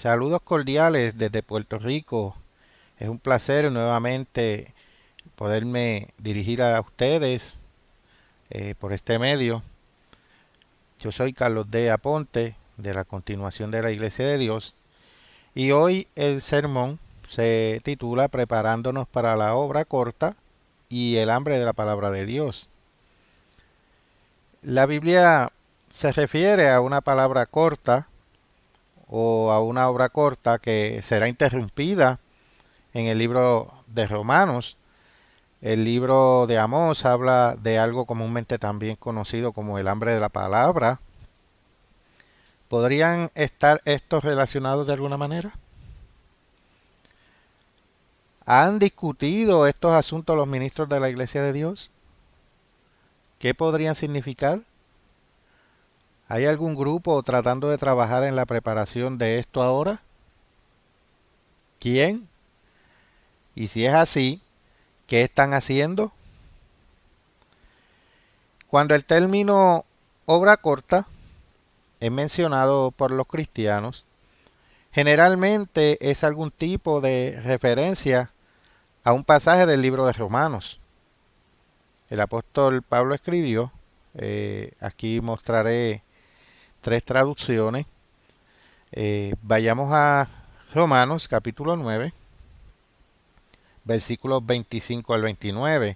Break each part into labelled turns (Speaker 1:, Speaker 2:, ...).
Speaker 1: Saludos cordiales desde Puerto Rico. Es un placer nuevamente poderme dirigir a ustedes por este medio. Yo soy Carlos D. Aponte de la Continuación de la Iglesia de Dios y hoy el sermón se titula Preparándonos para la obra corta y el hambre de la palabra de Dios. La Biblia se refiere a una palabra corta o a una obra corta que será interrumpida en el libro de Romanos. El libro de Amós habla de algo comúnmente también conocido como el hambre de la palabra. ¿Podrían estar estos relacionados de alguna manera? ¿Han discutido estos asuntos los ministros de la Iglesia de Dios? ¿Qué podrían significar? ¿Hay algún grupo tratando de trabajar en la preparación de esto ahora? ¿Quién? Y si es así, ¿qué están haciendo? Cuando el término obra corta es mencionado por los cristianos, generalmente es algún tipo de referencia a un pasaje del libro de Romanos. El apóstol Pablo escribió, aquí mostraré 3 traducciones. Vayamos a Romanos capítulo 9, versículos 25 al 29.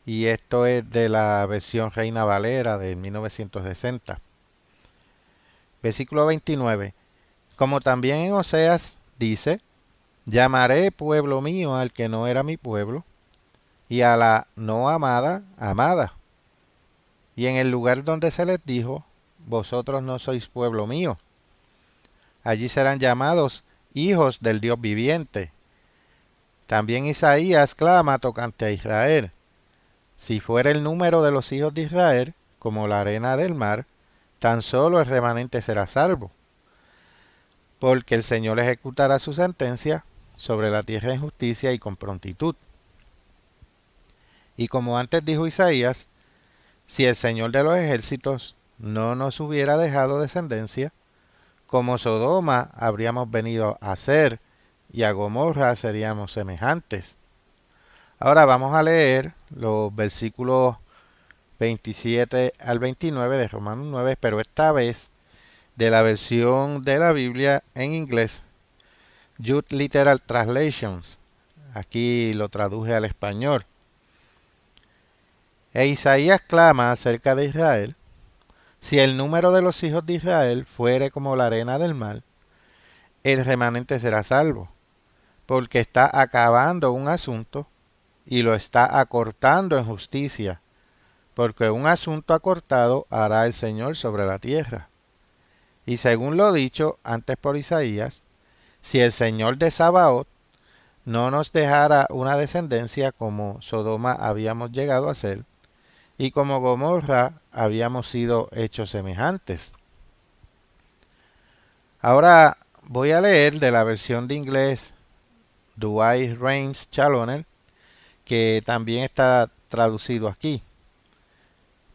Speaker 1: Y esto es de la versión Reina Valera de 1960. Versículo 29. Como también en Oseas dice, llamaré pueblo mío al que no era mi pueblo, y a la no amada, amada. Y en el lugar donde se les dijo, vosotros no sois pueblo mío, allí serán llamados hijos del Dios viviente. También Isaías clama tocante a Israel. Si fuera el número de los hijos de Israel como la arena del mar, tan solo el remanente será salvo. Porque el Señor ejecutará su sentencia sobre la tierra en justicia y con prontitud. Y como antes dijo Isaías, si el Señor de los ejércitos no nos hubiera dejado descendencia, como Sodoma habríamos venido a ser, y a Gomorra seríamos semejantes. Ahora vamos a leer los versículos 27 al 29 de Romanos 9, pero esta vez de la versión de la Biblia en inglés, Youth Literal Translations. Aquí lo traduje al español. E Isaías clama acerca de Israel: si el número de los hijos de Israel fuere como la arena del mar, el remanente será salvo, porque está acabando un asunto y lo está acortando en justicia, porque un asunto acortado hará el Señor sobre la tierra. Y según lo dicho antes por Isaías, si el Señor de Sabaoth no nos dejara una descendencia como Sodoma habíamos llegado a ser, y como Gomorra habíamos sido hechos semejantes. Ahora voy a leer de la versión de inglés Douay Rheims Challoner, que también está traducido aquí.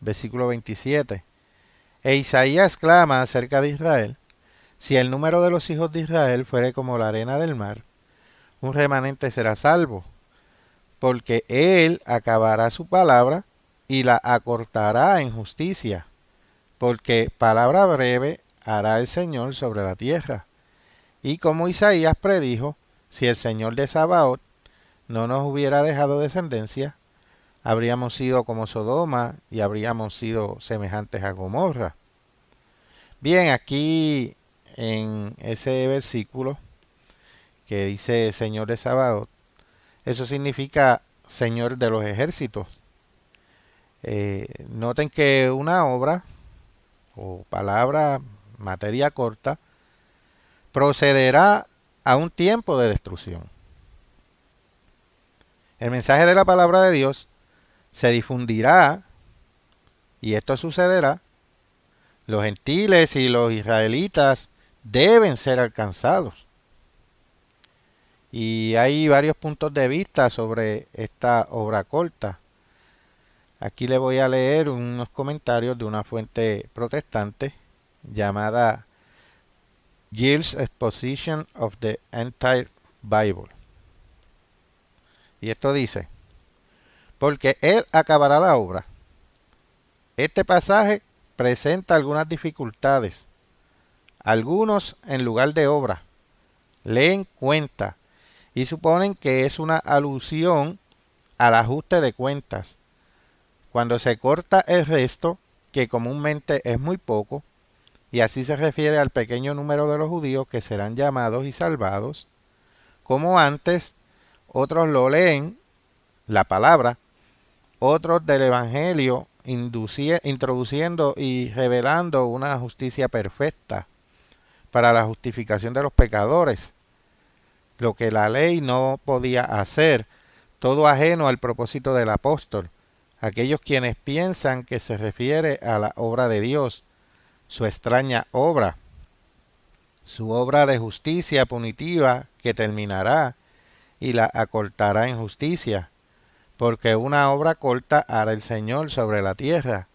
Speaker 1: Versículo 27. E Isaías clama acerca de Israel: si el número de los hijos de Israel fuere como la arena del mar, un remanente será salvo, porque él acabará su palabra y la acortará en justicia, porque palabra breve hará el Señor sobre la tierra. Y como Isaías predijo, si el Señor de Sabaoth no nos hubiera dejado descendencia, habríamos sido como Sodoma y habríamos sido semejantes a Gomorra. Bien, aquí en ese versículo que dice Señor de Sabaoth, eso significa Señor de los ejércitos. Noten que una obra o palabra, materia corta, procederá a un tiempo de destrucción. El mensaje de la palabra de Dios se difundirá y esto sucederá. Los gentiles y los israelitas deben ser alcanzados. Y hay varios puntos de vista sobre esta obra corta. Aquí le voy a leer unos comentarios de una fuente protestante llamada Gill's Exposition of the Entire Bible. Y esto dice, porque Él acabará la obra. Este pasaje presenta algunas dificultades. Algunos, en lugar de obra, leen cuenta y suponen que es una alusión al ajuste de cuentas. Cuando se corta el resto, que comúnmente es muy poco, y así se refiere al pequeño número de los judíos que serán llamados y salvados, como antes, otros lo leen, la palabra, otros del Evangelio, introduciendo y revelando una justicia perfecta para la justificación de los pecadores, lo que la ley no podía hacer, todo ajeno al propósito del apóstol, aquellos quienes piensan que se refiere a la obra de Dios, su extraña obra, su obra de justicia punitiva que terminará y la acortará en justicia, porque una obra corta hará el Señor sobre la tierra,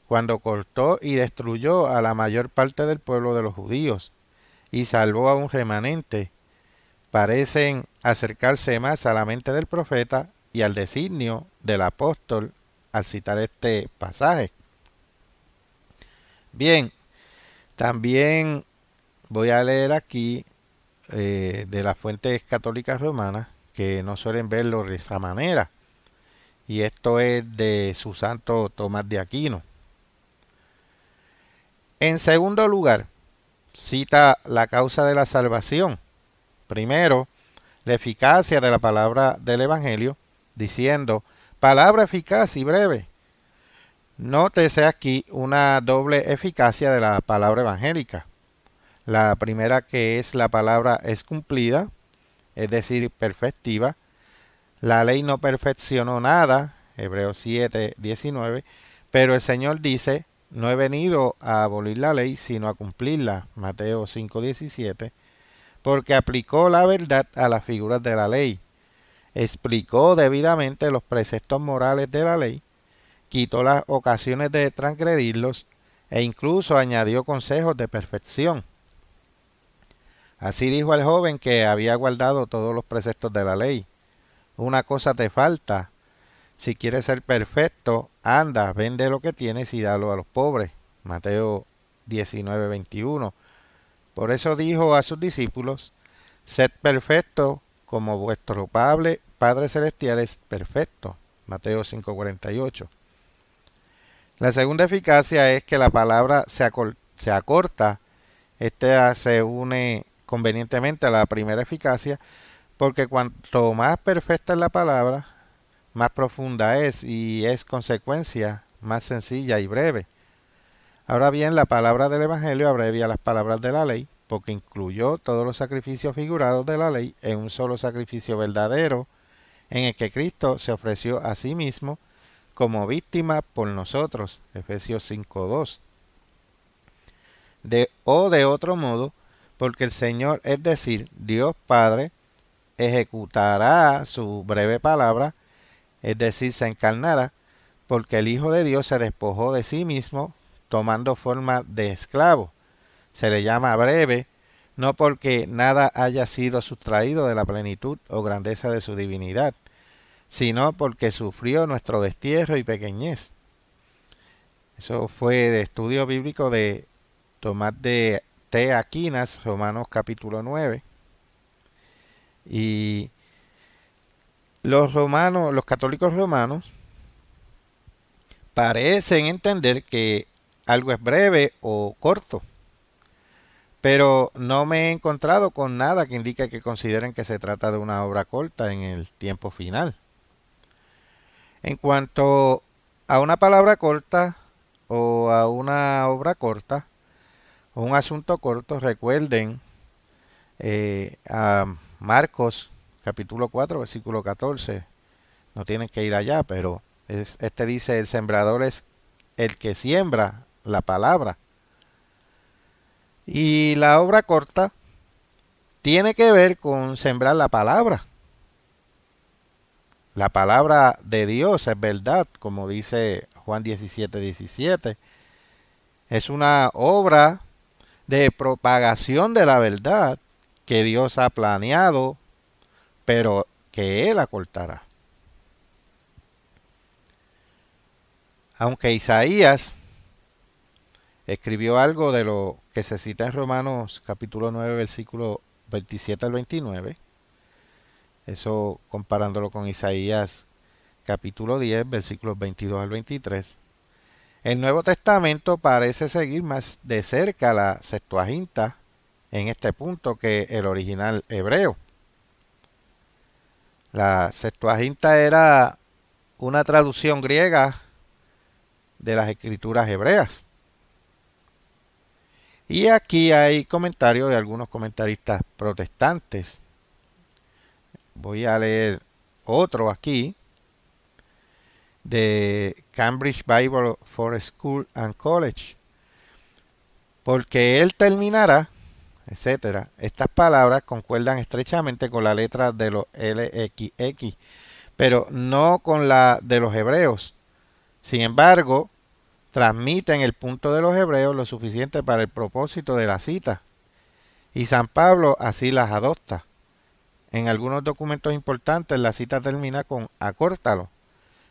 Speaker 1: cuando cortó y destruyó a la mayor parte del pueblo de los judíos, y salvó a un remanente, parecen acercarse más a la mente del profeta y al designio del apóstol al citar este pasaje. Bien, también voy a leer aquí de las fuentes católicas romanas que no suelen verlo de esa manera. Y esto es de su santo Tomás de Aquino. En segundo lugar, cita la causa de la salvación. Primero, la eficacia de la palabra del Evangelio, diciendo, palabra eficaz y breve. Nótese aquí una doble eficacia de la palabra evangélica. La primera, que es la palabra es cumplida, es decir, perfectiva. La ley no perfeccionó nada, Hebreos 7:19, pero el Señor dice, no he venido a abolir la ley, sino a cumplirla, Mateo 5:17, porque aplicó la verdad a las figuras de la ley, explicó debidamente los preceptos morales de la ley, quitó las ocasiones de transgredirlos e incluso añadió consejos de perfección. Así dijo el joven que había guardado todos los preceptos de la ley. Una cosa te falta. Si quieres ser perfecto, anda, vende lo que tienes y dalo a los pobres. Mateo 19:21. Por eso dijo a sus discípulos, sed perfectos como vuestro Padre Celestial es perfecto. Mateo 5:48. La segunda eficacia es que la palabra se acorta. Esta se une convenientemente a la primera eficacia, porque cuanto más perfecta es la palabra, más profunda es y es consecuencia más sencilla y breve. Ahora bien, la palabra del Evangelio abrevia las palabras de la ley, porque incluyó todos los sacrificios figurados de la ley en un solo sacrificio verdadero, en el que Cristo se ofreció a sí mismo como víctima por nosotros. Efesios 5:2. De otro modo, porque el Señor, es decir, Dios Padre, ejecutará su breve palabra, es decir, se encarnará, porque el Hijo de Dios se despojó de sí mismo, tomando forma de esclavo. Se le llama breve, no porque nada haya sido sustraído de la plenitud o grandeza de su divinidad, sino porque sufrió nuestro destierro y pequeñez. Eso fue de estudio bíblico de Tomás de Aquinas, Romanos capítulo 9. Y los católicos romanos, parecen entender que algo es breve o corto, pero no me he encontrado con nada que indique que consideren que se trata de una obra corta en el tiempo final. En cuanto a una palabra corta o a una obra corta o un asunto corto, recuerden a Marcos capítulo 4 versículo 14. No tienen que ir allá, pero este dice, el sembrador es el que siembra la palabra. Y la obra corta tiene que ver con sembrar la palabra. La palabra de Dios es verdad, como dice Juan 17:17. Es una obra de propagación de la verdad que Dios ha planeado, pero que Él acortará. Aunque Isaías escribió algo de lo que se cita en Romanos capítulo 9, versículo 27 al 29, eso comparándolo con Isaías capítulo 10, versículos 22 al 23, el Nuevo Testamento parece seguir más de cerca la Septuaginta en este punto que el original hebreo. La Septuaginta era una traducción griega de las escrituras hebreas. Y aquí hay comentarios de algunos comentaristas protestantes. Voy a leer otro aquí de Cambridge Bible for School and College. Porque él terminará, etcétera. Estas palabras concuerdan estrechamente con la letra de los LXX, pero no con la de los hebreos. Sin embargo, transmiten el punto de los hebreos lo suficiente para el propósito de la cita. Y San Pablo así las adopta. En algunos documentos importantes la cita termina con acórtalo,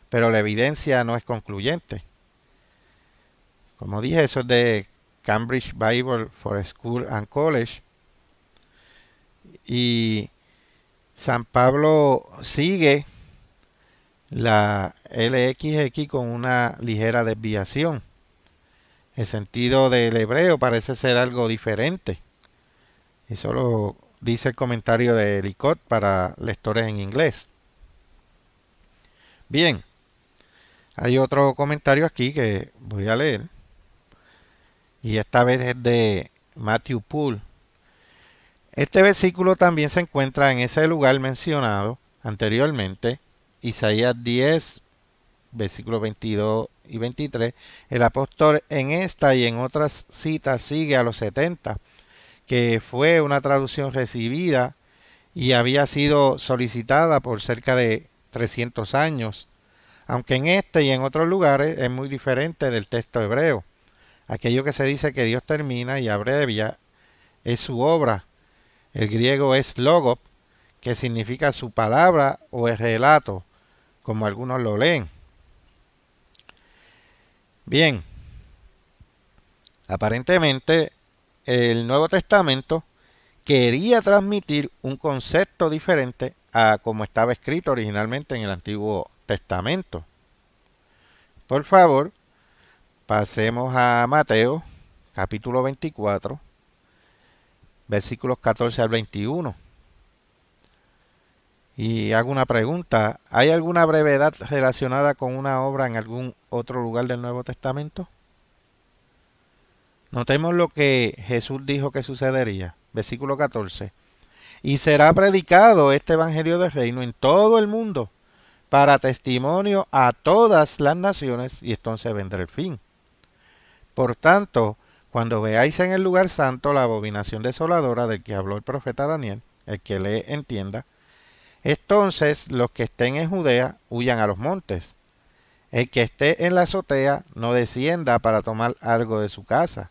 Speaker 1: pero la evidencia no es concluyente. Como dije, eso es de Cambridge Bible for School and College. Y San Pablo sigue la LXX con una ligera desviación. El sentido del hebreo parece ser algo diferente. Eso lo dice el comentario de Licot para lectores en inglés. Bien, hay otro comentario aquí que voy a leer. Y esta vez es de Matthew Poole. Este versículo también se encuentra en ese lugar mencionado anteriormente, Isaías 10, versículos 22 y 23. El apóstol en esta y en otras citas sigue a los 70, que fue una traducción recibida y había sido solicitada por cerca de 300 años, aunque en este y en otros lugares es muy diferente del texto hebreo. Aquello que se dice que Dios termina y abrevia es su obra. El griego es logos, que significa su palabra o el relato, como algunos lo leen. Bien, aparentemente el Nuevo Testamento quería transmitir un concepto diferente a como estaba escrito originalmente en el Antiguo Testamento. Por favor, pasemos a Mateo, capítulo 24, versículos 14 al 21. Y hago una pregunta, ¿hay alguna brevedad relacionada con una obra en algún otro lugar del Nuevo Testamento? Notemos lo que Jesús dijo que sucedería. Versículo 14. Y será predicado este evangelio del reino en todo el mundo para testimonio a todas las naciones, y entonces vendrá el fin. Por tanto, cuando veáis en el lugar santo la abominación desoladora del que habló el profeta Daniel, el que le entienda, entonces los que estén en Judea huyan a los montes. El que esté en la azotea no descienda para tomar algo de su casa.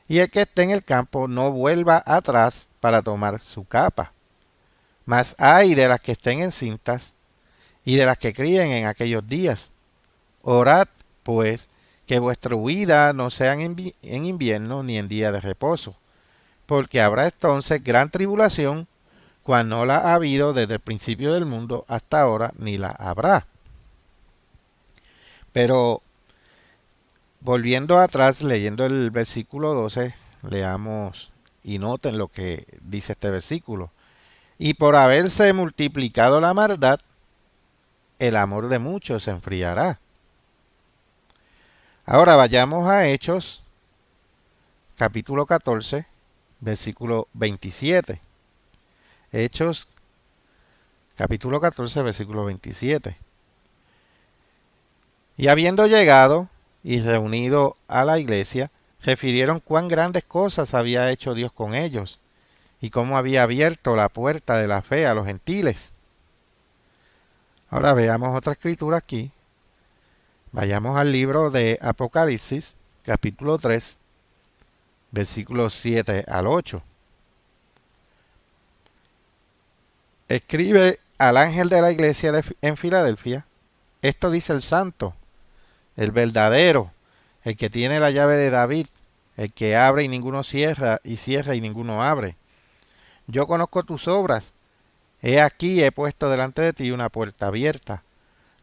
Speaker 1: Y el que esté en el campo no vuelva atrás para tomar su capa. Mas ay de las que estén encintas y de las que críen en aquellos días. Orad, pues, que vuestra huida no sea en invierno ni en día de reposo, porque habrá entonces gran tribulación, cual no la ha habido desde el principio del mundo hasta ahora, ni la habrá. Pero volviendo atrás, leyendo el versículo 12, leamos y noten lo que dice este versículo. Y por haberse multiplicado la maldad, el amor de muchos se enfriará. Ahora vayamos a Hechos, capítulo 14, versículo 27. Hechos, capítulo 14, versículo 27. Y habiendo llegado y reunido a la iglesia, refirieron cuán grandes cosas había hecho Dios con ellos y cómo había abierto la puerta de la fe a los gentiles. Ahora veamos otra escritura aquí. Vayamos al libro de Apocalipsis, capítulo 3, versículos 7 al 8. Escribe al ángel de la iglesia en Filadelfia: esto dice el santo, el verdadero, el que tiene la llave de David, el que abre y ninguno cierra, y cierra y ninguno abre. Yo conozco tus obras. He aquí he puesto delante de ti una puerta abierta,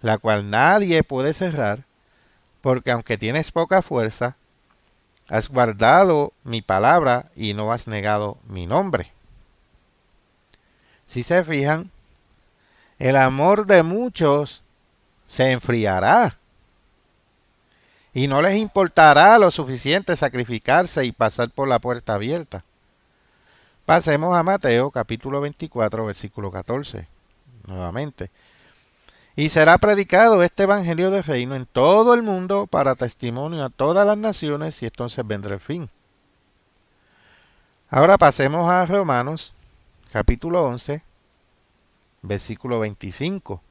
Speaker 1: la cual nadie puede cerrar, porque aunque tienes poca fuerza, has guardado mi palabra y no has negado mi nombre. Si se fijan, el amor de muchos se enfriará y no les importará lo suficiente sacrificarse y pasar por la puerta abierta. Pasemos a Mateo capítulo 24, versículo 14, nuevamente. Y será predicado este evangelio del reino en todo el mundo para testimonio a todas las naciones, y entonces vendrá el fin. Ahora pasemos a Romanos capítulo 11, versículo 25.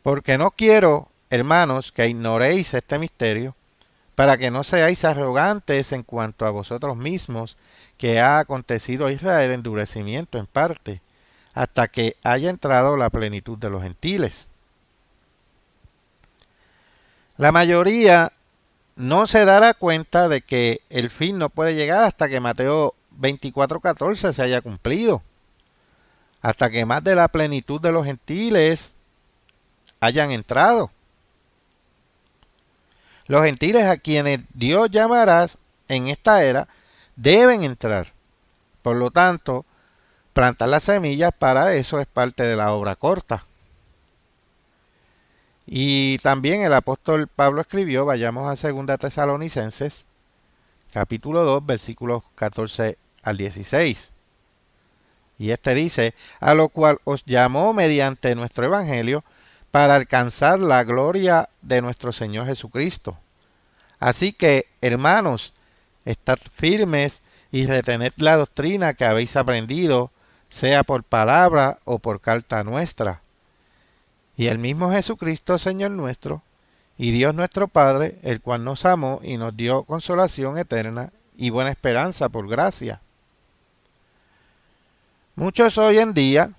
Speaker 1: Porque no quiero, hermanos, que ignoréis este misterio, para que no seáis arrogantes en cuanto a vosotros mismos, que ha acontecido a Israel endurecimiento en parte, hasta que haya entrado la plenitud de los gentiles. La mayoría no se dará cuenta de que el fin no puede llegar hasta que Mateo 24:14 se haya cumplido, hasta que más de la plenitud de los gentiles hayan entrado. Los gentiles a quienes Dios llamará en esta era deben entrar. Por lo tanto, plantar las semillas para eso es parte de la obra corta. Y también el apóstol Pablo escribió, vayamos a 2 Tesalonicenses, capítulo 2, versículos 14 al 16. Y este dice: a lo cual os llamó mediante nuestro evangelio para alcanzar la gloria de nuestro Señor Jesucristo. Así que, hermanos, estad firmes y retened la doctrina que habéis aprendido, sea por palabra o por carta nuestra. Y el mismo Jesucristo, Señor nuestro, y Dios nuestro Padre, el cual nos amó y nos dio consolación eterna y buena esperanza por gracia. Muchos hoy en día,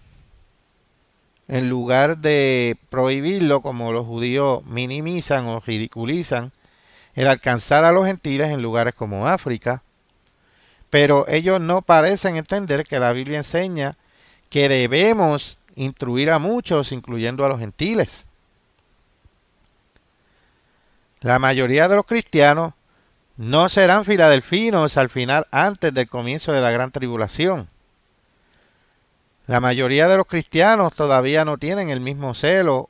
Speaker 1: en lugar de prohibirlo, como los judíos minimizan o ridiculizan el alcanzar a los gentiles en lugares como África, pero ellos no parecen entender que la Biblia enseña que debemos instruir a muchos, incluyendo a los gentiles. La mayoría de los cristianos no serán filadelfinos al final, antes del comienzo de la gran tribulación. La mayoría de los cristianos todavía no tienen el mismo celo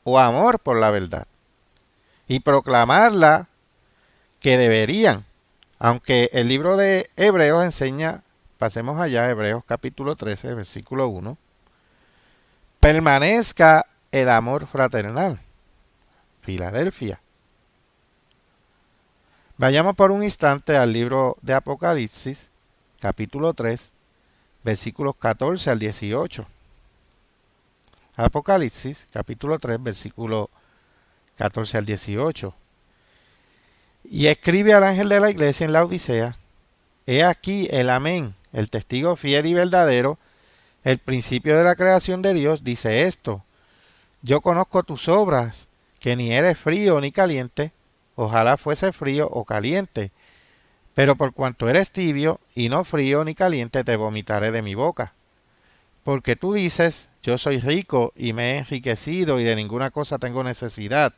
Speaker 1: o amor por la verdad y proclamarla que deberían, aunque el libro de Hebreos enseña, pasemos allá, Hebreos capítulo 13, versículo 1, permanezca el amor fraternal. Filadelfia. Vayamos por un instante al libro de Apocalipsis, capítulo 3, versículos 14 al 18. Apocalipsis, capítulo 3, versículo 14 al 18. Y escribe al ángel de la iglesia en la Odisea: he aquí el amén, el testigo fiel y verdadero, el principio de la creación de Dios, dice esto: yo conozco tus obras, que ni eres frío ni caliente, ojalá fuese frío o caliente, pero por cuanto eres tibio y no frío ni caliente, te vomitaré de mi boca. Porque tú dices: yo soy rico y me he enriquecido y de ninguna cosa tengo necesidad,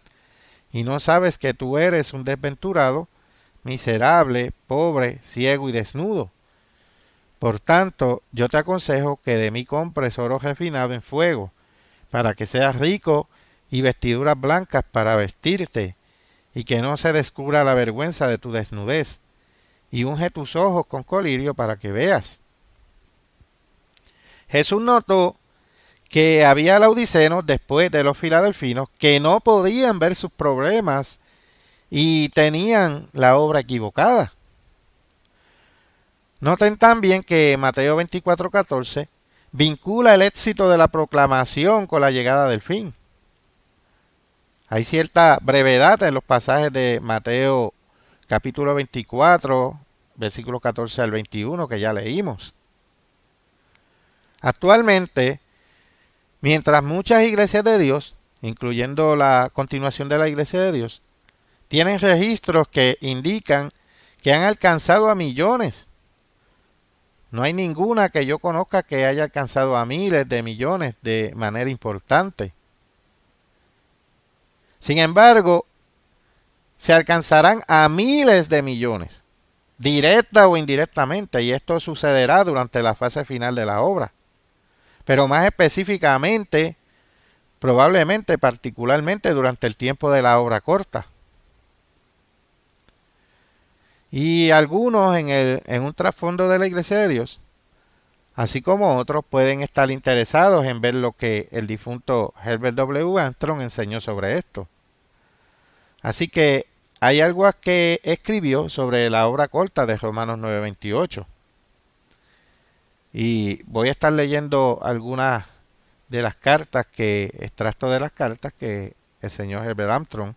Speaker 1: y no sabes que tú eres un desventurado, miserable, pobre, ciego y desnudo. Por tanto, yo te aconsejo que de mí compres oro refinado en fuego, para que seas rico, y vestiduras blancas para vestirte, y que no se descubra la vergüenza de tu desnudez, y unge tus ojos con colirio para que veas. Jesús notó que había laodicenos después de los filadelfinos que no podían ver sus problemas y tenían la obra equivocada. Noten también que Mateo 24:14 vincula el éxito de la proclamación con la llegada del fin. Hay cierta brevedad en los pasajes de Mateo capítulo 24, versículos 14 al 21, que ya leímos. Actualmente, mientras muchas iglesias de Dios, incluyendo la continuación de la iglesia de Dios, tienen registros que indican que han alcanzado a millones. No hay ninguna que yo conozca que haya alcanzado a miles de millones de manera importante. Sin embargo, se alcanzarán a miles de millones, directa o indirectamente, y esto sucederá durante la fase final de la obra. Pero más específicamente, probablemente, particularmente durante el tiempo de la obra corta. Y algunos en un trasfondo de la Iglesia de Dios, así como otros, pueden estar interesados en ver lo que el difunto Herbert W. Armstrong enseñó sobre esto. Así que hay algo que escribió sobre la obra corta de Romanos 9:28. Y voy a estar leyendo algunas de las cartas extractos de las cartas que el señor Herbert Armstrong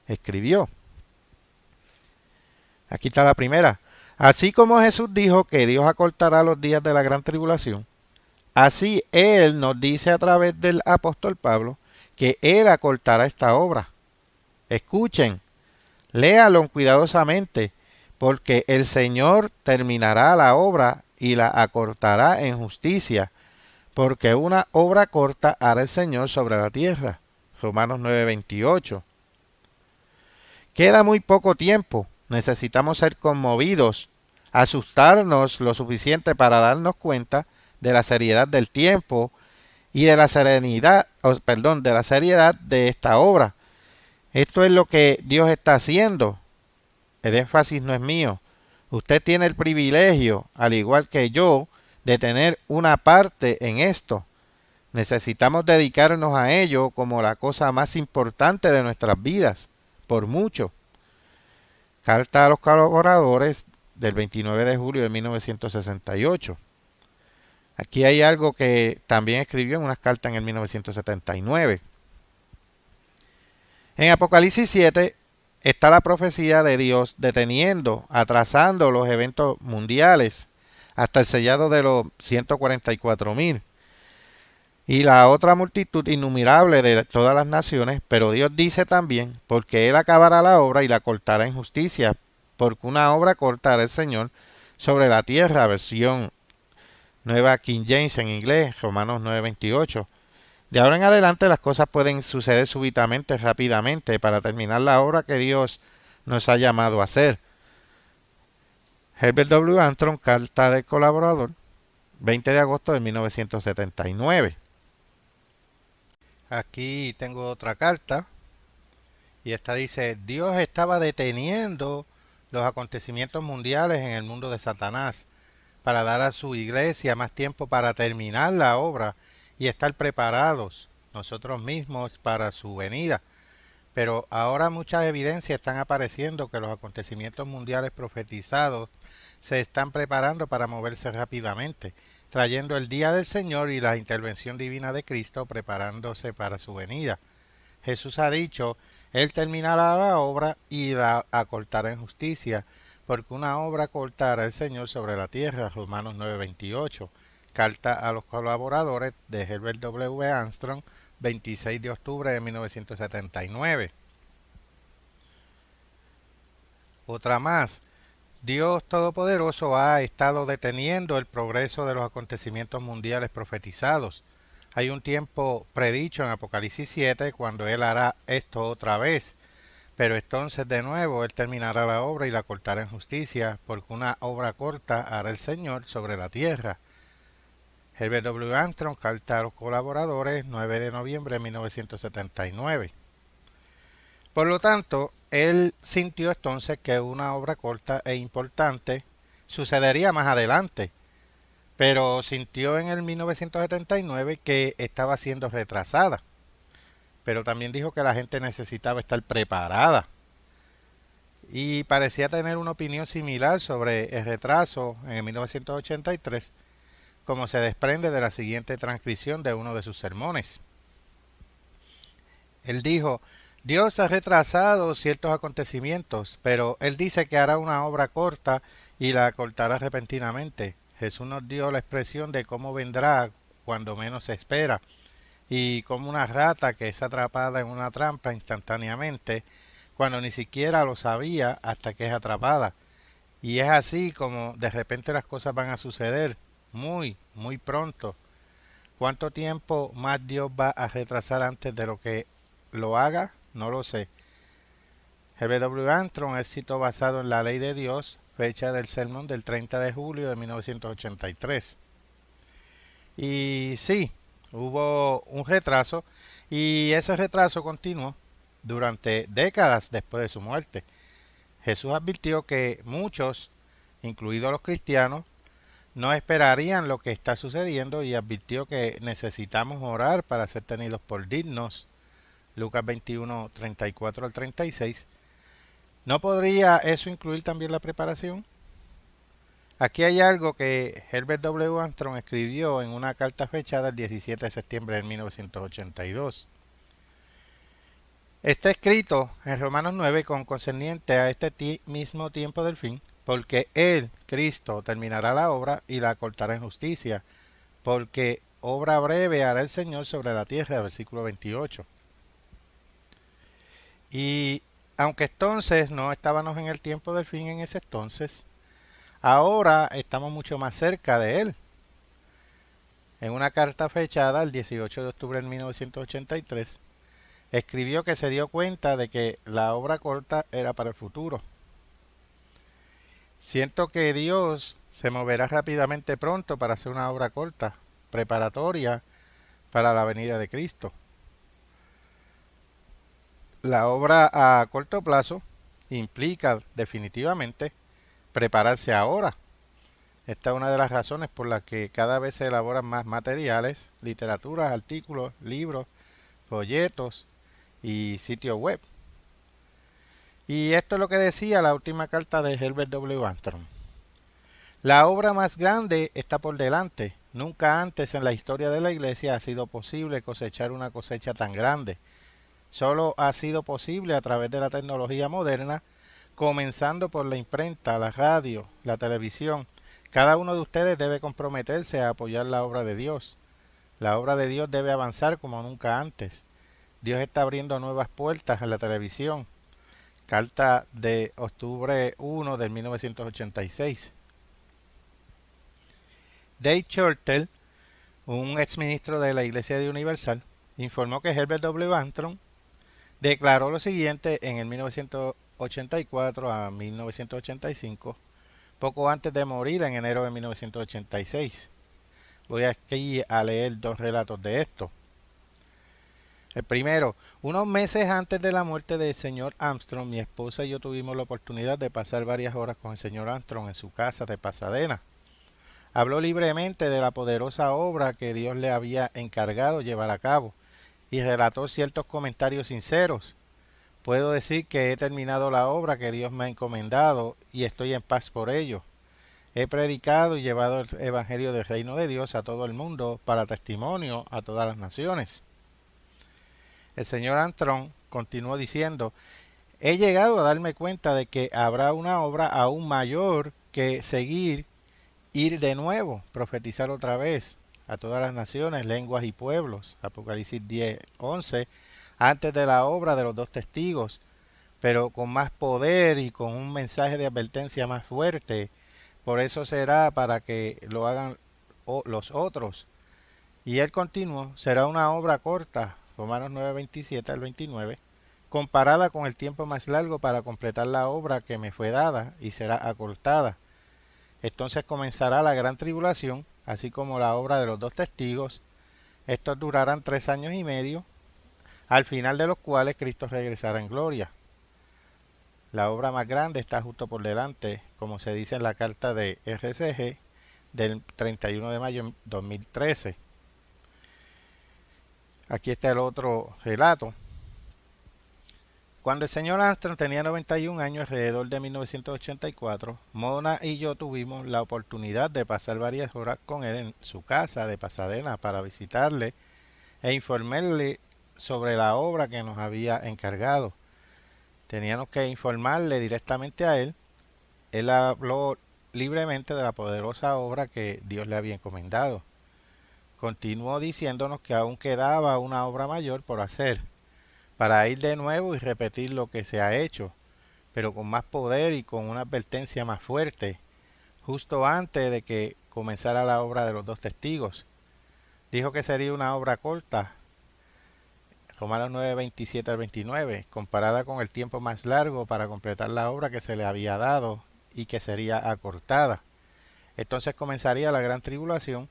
Speaker 1: escribió. Aquí está la primera. Así como Jesús dijo que Dios acortará los días de la gran tribulación, así Él nos dice a través del apóstol Pablo que Él acortará esta obra. Escuchen, léalo cuidadosamente, porque el Señor terminará la obra y la acortará en justicia, porque una obra corta hará el Señor sobre la tierra. Romanos 9:28. Queda muy poco tiempo. Necesitamos ser conmovidos, asustarnos lo suficiente para darnos cuenta de la seriedad del tiempo y de la de la seriedad de esta obra. Esto es lo que Dios está haciendo. El énfasis no es mío. Usted tiene el privilegio, al igual que yo, de tener una parte en esto. Necesitamos dedicarnos a ello como la cosa más importante de nuestras vidas, por mucho. Carta a los colaboradores del 29 de julio de 1968. Aquí hay algo que también escribió en unas cartas en el 1979. En Apocalipsis 7 está la profecía de Dios deteniendo, atrasando los eventos mundiales hasta el sellado de los 144,000 y la otra multitud innumerable de todas las naciones, pero Dios dice también, porque Él acabará la obra y la cortará en justicia, porque una obra cortará el Señor sobre la tierra, versión Nueva King James en inglés, Romanos 9:28. De ahora en adelante las cosas pueden suceder súbitamente, rápidamente, para terminar la obra que Dios nos ha llamado a hacer. Herbert W. Armstrong, carta del colaborador, 20 de agosto de 1979. Aquí tengo otra carta y esta dice: Dios estaba deteniendo los acontecimientos mundiales en el mundo de Satanás para dar a su iglesia más tiempo para terminar la obra y estar preparados nosotros mismos para su venida. Pero ahora muchas evidencias están apareciendo que los acontecimientos mundiales profetizados se están preparando para moverse rápidamente, trayendo el día del Señor y la intervención divina de Cristo, preparándose para su venida. Jesús ha dicho, Él terminará la obra y la acortará en justicia, porque una obra cortará el Señor sobre la tierra. Romanos 9:28. Carta a los colaboradores de Herbert W. Armstrong, 26 de octubre de 1979. Otra más. Dios Todopoderoso ha estado deteniendo el progreso de los acontecimientos mundiales profetizados. Hay un tiempo predicho en Apocalipsis 7 cuando Él hará esto otra vez. Pero entonces de nuevo Él terminará la obra y la cortará en justicia, porque una obra corta hará el Señor sobre la tierra. Herbert W. Armstrong, carta a los colaboradores, 9 de noviembre de 1979. Por lo tanto, él sintió entonces que una obra corta e importante sucedería más adelante, pero sintió en el 1979 que estaba siendo retrasada. Pero también dijo que la gente necesitaba estar preparada. Y parecía tener una opinión similar sobre el retraso en el 1983, como se desprende de la siguiente transcripción de uno de sus sermones. Él dijo: Dios ha retrasado ciertos acontecimientos, pero Él dice que hará una obra corta y la cortará repentinamente. Jesús nos dio la expresión de cómo vendrá cuando menos se espera, y como una rata que es atrapada en una trampa instantáneamente, cuando ni siquiera lo sabía hasta que es atrapada. Y es así como de repente las cosas van a suceder, muy pronto. ¿Cuánto tiempo más Dios va a retrasar antes de lo que lo haga? No lo sé. Herbert W. Armstrong es cito basado en la ley de Dios, fecha del sermón del 30 de julio de 1983. Y sí, hubo un retraso y ese retraso continuó durante décadas después de su muerte. Jesús advirtió que muchos, incluidos los cristianos, no esperarían lo que está sucediendo y advirtió que necesitamos orar para ser tenidos por dignos. Lucas 21, 34 al 36. ¿No podría eso incluir también la preparación? Aquí hay algo que Herbert W. Armstrong escribió en una carta fechada el 17 de septiembre de 1982. Está escrito en Romanos 9 con concerniente a este mismo tiempo del fin, porque Él, Cristo, terminará la obra y la cortará en justicia, porque obra breve hará el Señor sobre la tierra, versículo 28. Y aunque entonces no estábamos en el tiempo del fin en ese entonces, ahora estamos mucho más cerca de Él. En una carta fechada el 18 de octubre de 1983, escribió que se dio cuenta de que la obra corta era para el futuro. Siento que Dios se moverá rápidamente pronto para hacer una obra corta, preparatoria para la venida de Cristo. La obra a corto plazo implica definitivamente prepararse ahora. Esta es una de las razones por las que cada vez se elaboran más materiales, literaturas, artículos, libros, folletos y sitios web. Y esto es lo que decía la última carta de Herbert W. Armstrong. La obra más grande está por delante. Nunca antes en la historia de la Iglesia ha sido posible cosechar una cosecha tan grande. Solo ha sido posible a través de la tecnología moderna, comenzando por la imprenta, la radio, la televisión. Cada uno de ustedes debe comprometerse a apoyar la obra de Dios. La obra de Dios debe avanzar como nunca antes. Dios está abriendo nuevas puertas en la televisión. Carta de octubre 1 de 1986. Dave Chortel, un exministro de la Iglesia de Universal, informó que Herbert W. Armstrong declaró lo siguiente en el 1984 a 1985, poco antes de morir en enero de 1986. Voy aquí a leer dos relatos de esto. El primero, unos meses antes de la muerte del señor Armstrong, mi esposa y yo tuvimos la oportunidad de pasar varias horas con el señor Armstrong en su casa de Pasadena. Habló libremente de la poderosa obra que Dios le había encargado llevar a cabo y relató ciertos comentarios sinceros. Puedo decir que he terminado la obra que Dios me ha encomendado y estoy en paz por ello. He predicado y llevado el Evangelio del Reino de Dios a todo el mundo para testimonio a todas las naciones. El señor Armstrong continuó diciendo, he llegado a darme cuenta de que habrá una obra aún mayor que seguir, ir de nuevo, profetizar otra vez a todas las naciones, lenguas y pueblos, Apocalipsis 10:11, antes de la obra de los dos testigos, pero con más poder y con un mensaje de advertencia más fuerte. Por eso será para que lo hagan los otros. Y él continuó, será una obra corta, Romanos 9:27 al 29, comparada con el tiempo más largo para completar la obra que me fue dada y será acortada. Entonces comenzará la gran tribulación, así como la obra de los dos testigos. Estos durarán 3 años y medio, al final de los cuales Cristo regresará en gloria. La obra más grande está justo por delante, como se dice en la carta de RCG del 31 de mayo de 2013. Aquí está el otro relato. Cuando el señor Armstrong tenía 91 años, alrededor de 1984, Mona y yo tuvimos la oportunidad de pasar varias horas con él en su casa de Pasadena para visitarle e informarle sobre la obra que nos había encargado. Teníamos que informarle directamente a él. Él habló libremente de la poderosa obra que Dios le había encomendado. Continuó diciéndonos que aún quedaba una obra mayor por hacer, para ir de nuevo y repetir lo que se ha hecho, pero con más poder y con una advertencia más fuerte, justo antes de que comenzara la obra de los dos testigos. Dijo que sería una obra corta, Romanos 9, 27 al 29, comparada con el tiempo más largo para completar la obra que se le había dado y que sería acortada. Entonces comenzaría la gran tribulación,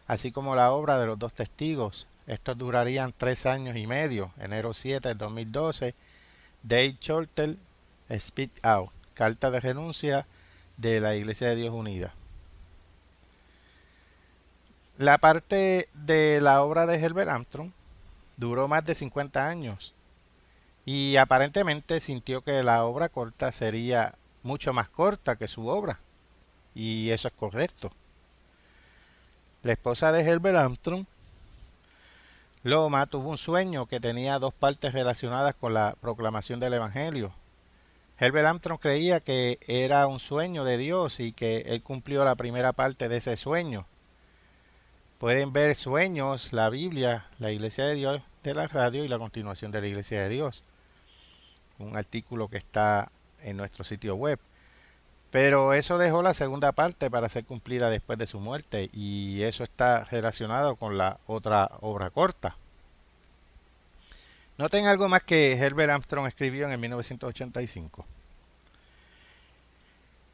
Speaker 1: así como la obra de los dos testigos. Estos durarían 3 años y medio. Enero 7 del 2012, Dave Shorter, Speak Out, carta de renuncia de la Iglesia de Dios Unida. La parte de la obra de Herbert Armstrong duró más de 50 años y aparentemente sintió que la obra corta sería mucho más corta que su obra, y eso es correcto. La esposa de Herbert Armstrong, Loma, tuvo un sueño que tenía dos partes relacionadas con la proclamación del Evangelio. Herbert Armstrong creía que era un sueño de Dios y que él cumplió la primera parte de ese sueño. Pueden ver Sueños, la Biblia, la Iglesia de Dios de la radio y la continuación de la Iglesia de Dios. Un artículo que está en nuestro sitio web. Pero eso dejó la segunda parte para ser cumplida después de su muerte, y eso está relacionado con la otra obra corta. Noten algo más que Herbert Armstrong escribió en el 1985.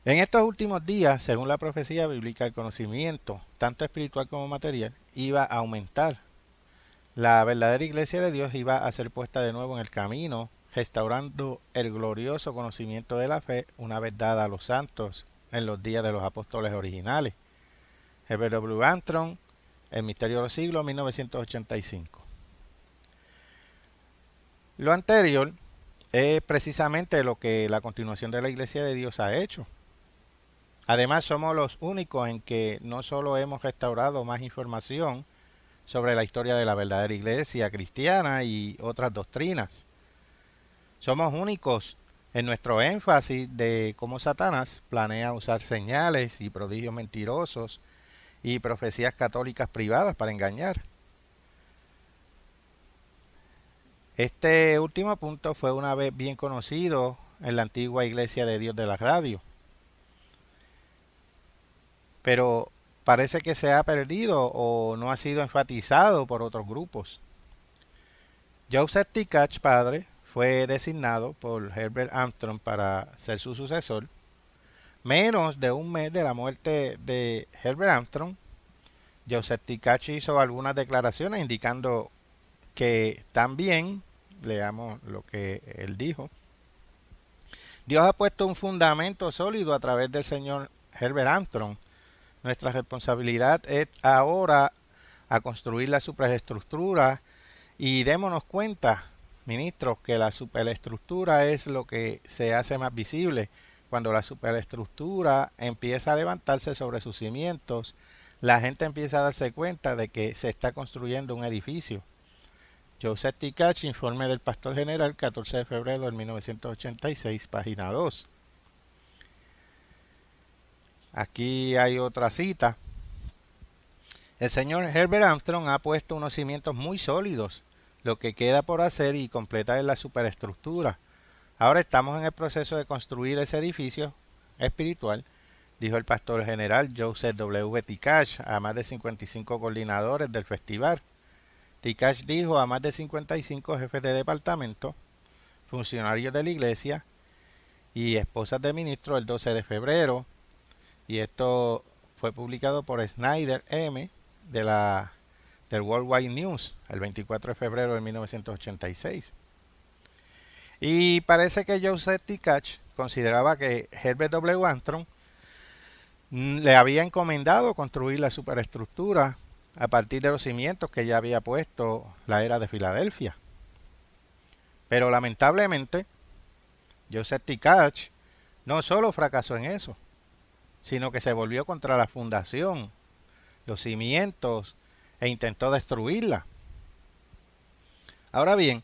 Speaker 1: En estos últimos días, según la profecía bíblica, el conocimiento, tanto espiritual como material, iba a aumentar. La verdadera iglesia de Dios iba a ser puesta de nuevo en el camino, restaurando el glorioso conocimiento de la fe una vez dada a los santos en los días de los apóstoles originales. Herbert W. Armstrong, El misterio de los siglos, 1985. Lo anterior es precisamente lo que la continuación de la Iglesia de Dios ha hecho. Además, somos los únicos en que no solo hemos restaurado más información sobre la historia de la verdadera iglesia cristiana y otras doctrinas. Somos únicos en nuestro énfasis de cómo Satanás planea usar señales y prodigios mentirosos y profecías católicas privadas para engañar. Este último punto fue una vez bien conocido en la antigua Iglesia de Dios de la radio, pero parece que se ha perdido o no ha sido enfatizado por otros grupos. Joseph T. Cash, padre, fue designado por Herbert Armstrong para ser su sucesor. Menos de un mes de la muerte de Herbert Armstrong, Joseph T. Cash hizo algunas declaraciones indicando que también, leamos lo que él dijo, Dios ha puesto un fundamento sólido a través del señor Herbert Armstrong. Nuestra responsabilidad es ahora a construir la superestructura, y démonos cuenta, ministros, que la superestructura es lo que se hace más visible. Cuando la superestructura empieza a levantarse sobre sus cimientos, la gente empieza a darse cuenta de que se está construyendo un edificio. Joseph T. Cash, informe del Pastor General, 14 de febrero de 1986, página 2. Aquí hay otra cita. El señor Herbert Armstrong ha puesto unos cimientos muy sólidos. Lo que queda por hacer y completar es la superestructura. Ahora estamos en el proceso de construir ese edificio espiritual, dijo el pastor general Joseph W. T. Cash a más de 55 coordinadores del festival. T. Cash dijo a más de 55 jefes de departamento, funcionarios de la iglesia y esposas de ministros el 12 de febrero. Y esto fue publicado por Snyder M. del Worldwide News el 24 de febrero de 1986. Y parece que Joseph T. Cash consideraba que Herbert W. Armstrong le había encomendado construir la superestructura a partir de los cimientos que ya había puesto la era de Filadelfia. Pero lamentablemente, Joseph T. Cash no solo fracasó en eso, sino que se volvió contra la fundación, los cimientos, e intentó destruirla. Ahora bien,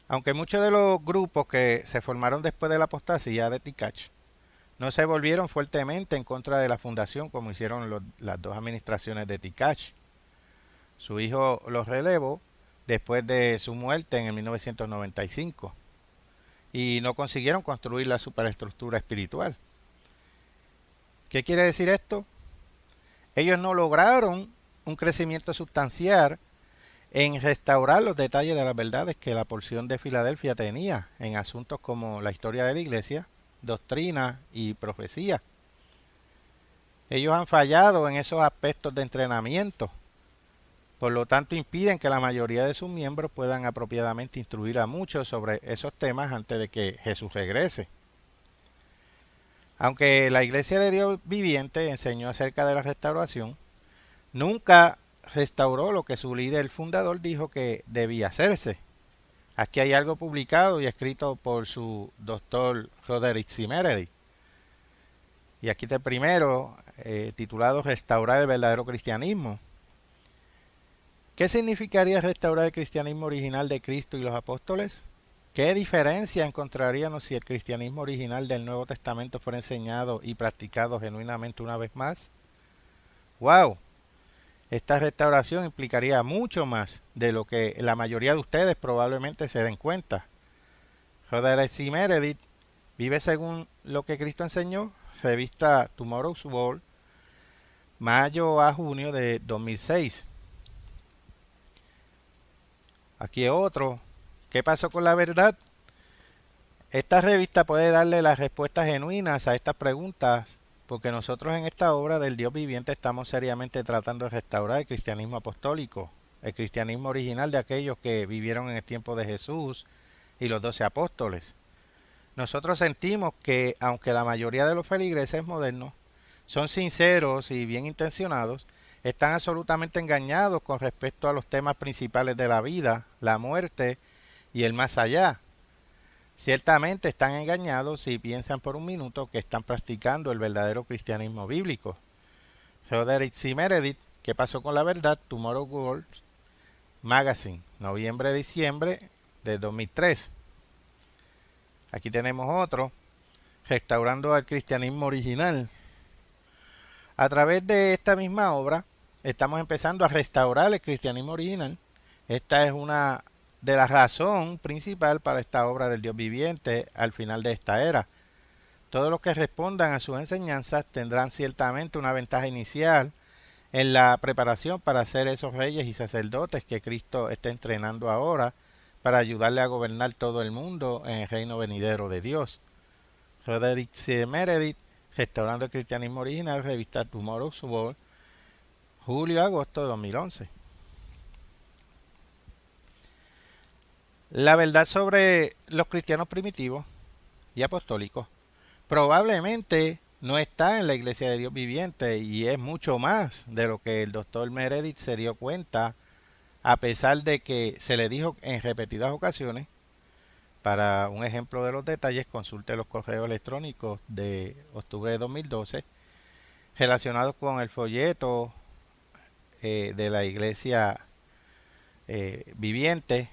Speaker 1: aunque muchos de los grupos que se formaron después de la apostasía de Tikach no se volvieron fuertemente en contra de la fundación como hicieron las dos administraciones de Tikach, su hijo los relevó después de su muerte en el 1995 y no consiguieron construir la superestructura espiritual. ¿Qué quiere decir esto? Ellos no lograron un crecimiento sustancial en restaurar los detalles de las verdades que la porción de Filadelfia tenía en asuntos como la historia de la iglesia, doctrina y profecía. Ellos han fallado en esos aspectos de entrenamiento, por lo tanto impiden que la mayoría de sus miembros puedan apropiadamente instruir a muchos sobre esos temas antes de que Jesús regrese. Aunque la Iglesia de Dios Viviente enseñó acerca de la restauración, nunca restauró lo que su líder fundador dijo que debía hacerse. Aquí hay algo publicado y escrito por su doctor Roderick C. Meredith. Y aquí está el primero, titulado Restaurar el verdadero cristianismo. ¿Qué significaría restaurar el cristianismo original de Cristo y los apóstoles? ¿Qué diferencia encontraríamos si el cristianismo original del Nuevo Testamento fuera enseñado y practicado genuinamente una vez más? ¡Wow! Esta restauración implicaría mucho más de lo que la mayoría de ustedes probablemente se den cuenta. Roderick C. Meredith vive según lo que Cristo enseñó, revista Tomorrow's World, mayo a junio de 2006. Aquí otro. ¿Qué pasó con la verdad? Esta revista puede darle las respuestas genuinas a estas preguntas, porque nosotros en esta obra del Dios viviente estamos seriamente tratando de restaurar el cristianismo apostólico, el cristianismo original de aquellos que vivieron en el tiempo de Jesús y los 12 apóstoles. Nosotros sentimos que, aunque la mayoría de los feligreses modernos son sinceros y bien intencionados, están absolutamente engañados con respecto a los temas principales de la vida, la muerte y el más allá. Ciertamente están engañados si piensan por un minuto que están practicando el verdadero cristianismo bíblico. Roderick C. Meredith, ¿qué pasó con la verdad? Tomorrow's World Magazine, noviembre-diciembre de 2003. Aquí tenemos otro, Restaurando al cristianismo original. A través de esta misma obra, estamos empezando a restaurar el cristianismo original. Esta es una de las razones principales para esta obra del Dios viviente al final de esta era. Todos los que respondan a sus enseñanzas tendrán ciertamente una ventaja inicial en la preparación para ser esos reyes y sacerdotes que Cristo está entrenando ahora para ayudarle a gobernar todo el mundo en el reino venidero de Dios. Roderick C. Meredith, Restaurando el cristianismo original, revista Tomorrow's World, julio-agosto de 2011. La verdad sobre los cristianos primitivos y apostólicos probablemente no está en la Iglesia de Dios viviente y es mucho más de lo que el doctor Meredith se dio cuenta, a pesar de que se le dijo en repetidas ocasiones. Para un ejemplo de los detalles, consulte los correos electrónicos de octubre de 2012 relacionados con el folleto de la Iglesia viviente.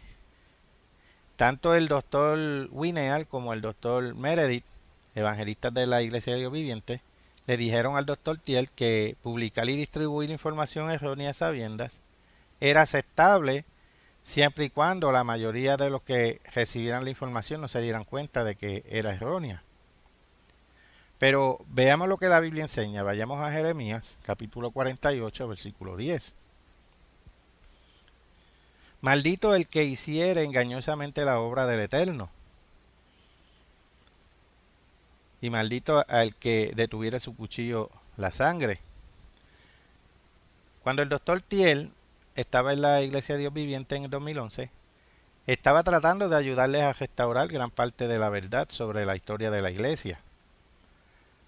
Speaker 1: Tanto el doctor Wineal como el doctor Meredith, evangelistas de la Iglesia de Dios viviente, le dijeron al doctor Thiel que publicar y distribuir información errónea a sabiendas era aceptable siempre y cuando la mayoría de los que recibieran la información no se dieran cuenta de que era errónea. Pero veamos lo que la Biblia enseña. Vayamos a Jeremías, capítulo 48, versículo 10. Maldito el que hiciere engañosamente la obra del Eterno, y maldito al que detuviere su cuchillo la sangre. Cuando el doctor Thiel estaba en la Iglesia de Dios viviente en el 2011, estaba tratando de ayudarles a restaurar gran parte de la verdad sobre la historia de la Iglesia.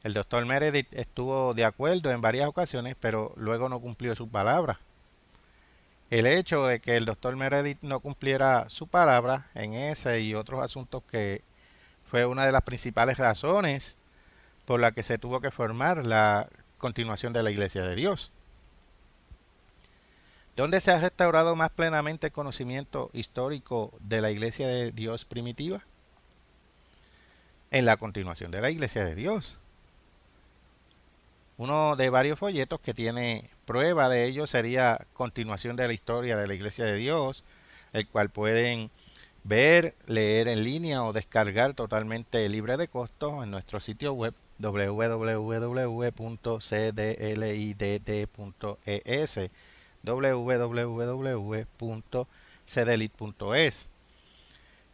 Speaker 1: El doctor Meredith estuvo de acuerdo en varias ocasiones, pero luego no cumplió su palabra. El hecho de que el doctor Meredith no cumpliera su palabra en ese y otros asuntos que fue una de las principales razones por la que se tuvo que formar la continuación de la Iglesia de Dios. ¿Dónde se ha restaurado más plenamente el conocimiento histórico de la Iglesia de Dios primitiva? En la continuación de la Iglesia de Dios. Uno de varios folletos que tiene prueba de ello sería Continuación de la historia de la Iglesia de Dios, el cual pueden ver, leer en línea o descargar totalmente libre de costo en nuestro sitio web www.cdlidd.es, www.cdelit.es.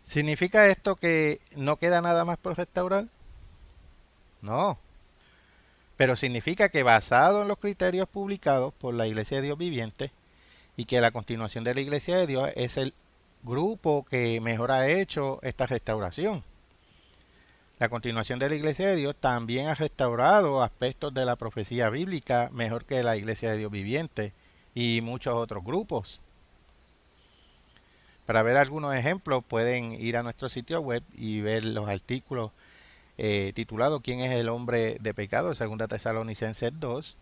Speaker 1: ¿Significa esto que no queda nada más por restaurar? No, pero significa que basado en los criterios publicados por la Iglesia de Dios Viviente y que la continuación de la Iglesia de Dios es el grupo que mejor ha hecho esta restauración. La continuación de la Iglesia de Dios también ha restaurado aspectos de la profecía bíblica mejor que la Iglesia de Dios Viviente y muchos otros grupos. Para ver algunos ejemplos pueden ir a nuestro sitio web y ver los artículos titulados ¿Quién es el hombre de pecado? 2 Tesalonicenses 2,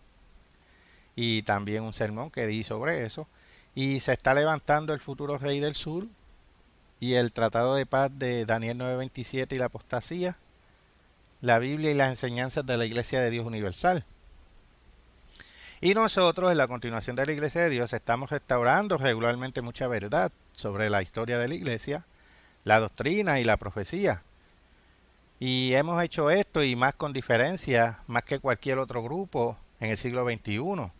Speaker 1: y también un sermón que di sobre eso. Y se está levantando el futuro rey del sur y el tratado de paz de Daniel 9:27 y la apostasía, la Biblia y las enseñanzas de la Iglesia de Dios Universal. Y nosotros en la continuación de la Iglesia de Dios estamos restaurando regularmente mucha verdad sobre la historia de la Iglesia, la doctrina y la profecía. Y hemos hecho esto y más con diferencia, más que cualquier otro grupo en el siglo XXI.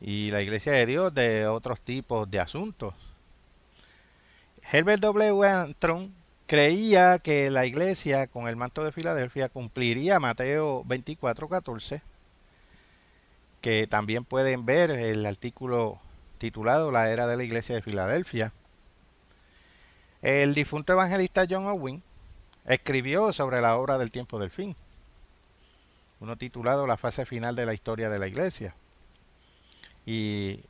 Speaker 1: Y la Iglesia de Dios de otros tipos de asuntos. Herbert W. Armstrong creía que la Iglesia con el manto de Filadelfia cumpliría Mateo 24:14, que también pueden ver el artículo titulado La era de la Iglesia de Filadelfia. El difunto evangelista John Owen escribió sobre la obra del tiempo del fin, uno titulado La fase final de la historia de la Iglesia. Y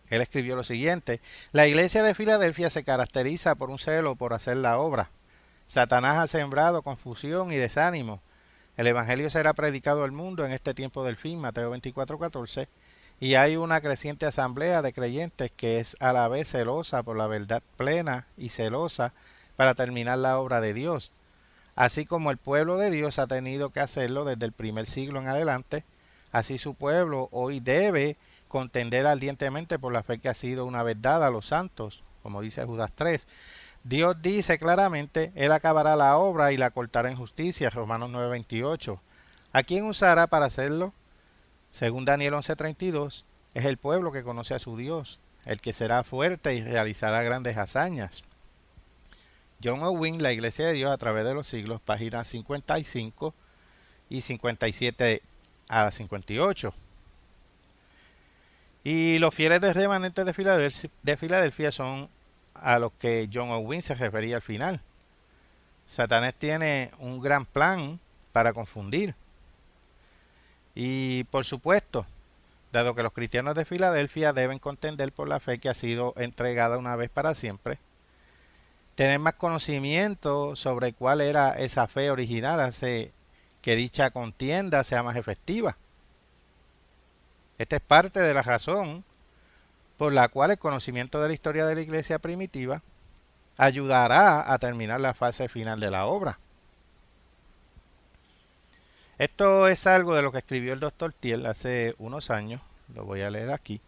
Speaker 1: él escribió lo siguiente: la Iglesia de Filadelfia se caracteriza por un celo por hacer la obra. Satanás ha sembrado confusión y desánimo. El Evangelio será predicado al mundo en este tiempo del fin, Mateo 24:14, y hay una creciente asamblea de creyentes que es a la vez celosa por la verdad plena y celosa para terminar la obra de Dios, así como el pueblo de Dios ha tenido que hacerlo desde el primer siglo en adelante. Así su pueblo hoy debe contender ardientemente por la fe que ha sido una vez dada a los santos, como dice Judas 3. Dios dice claramente, Él acabará la obra y la cortará en justicia, Romanos 9:28. ¿A quién usará para hacerlo? Según Daniel 11:32, es el pueblo que conoce a su Dios, el que será fuerte y realizará grandes hazañas. John Owen, La Iglesia de Dios a través de los siglos, páginas 55 y 57 a 58. Y los fieles del remanente de Filadelfia son a los que John Owen se refería al final. Satanás tiene un gran plan para confundir. Y por supuesto, dado que los cristianos de Filadelfia deben contender por la fe que ha sido entregada una vez para siempre, tener más conocimiento sobre cuál era esa fe original hace que dicha contienda sea más efectiva. Esta es parte de la razón por la cual el conocimiento de la historia de la iglesia primitiva ayudará a terminar la fase final de la obra. Esto es algo de lo que escribió el Dr. Thiel hace unos años, lo voy a leer aquí.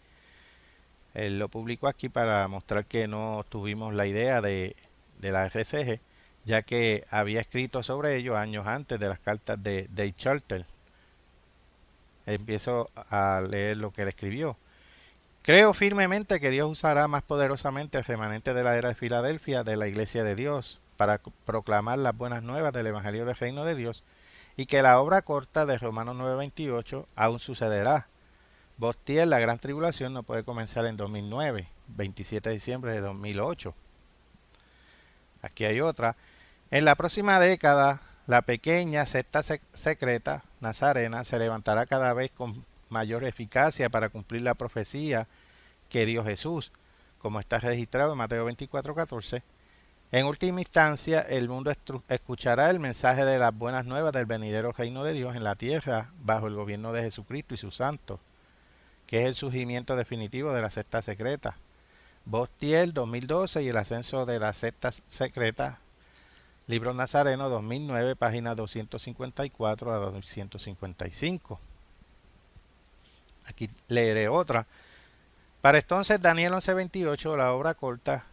Speaker 1: Él lo publicó aquí para mostrar que no tuvimos la idea de la RCG, ya que había escrito sobre ello años antes de las cartas de Dave Charter. Empiezo a leer lo que él escribió. Creo firmemente que Dios usará más poderosamente el remanente de la era de Filadelfia de la Iglesia de Dios para proclamar las buenas nuevas del Evangelio del Reino de Dios, y que la obra corta de Romanos 9:28 aún sucederá. Bostier, la gran tribulación no puede comenzar en 2009, 27 de diciembre de 2008. Aquí hay otra. En la próxima década, la pequeña secta secreta nazarena se levantará cada vez con mayor eficacia para cumplir la profecía que dio Jesús, como está registrado en Mateo 24:14. En última instancia, el mundo escuchará el mensaje de las buenas nuevas del venidero reino de Dios en la tierra bajo el gobierno de Jesucristo y sus santos, que es el surgimiento definitivo de la secta secreta. Bostiel 2012 y el ascenso de la secta secreta. Libro Nazareno 2009, páginas 254 a 255. Aquí leeré otra. Para entonces Daniel 11:28, la obra corta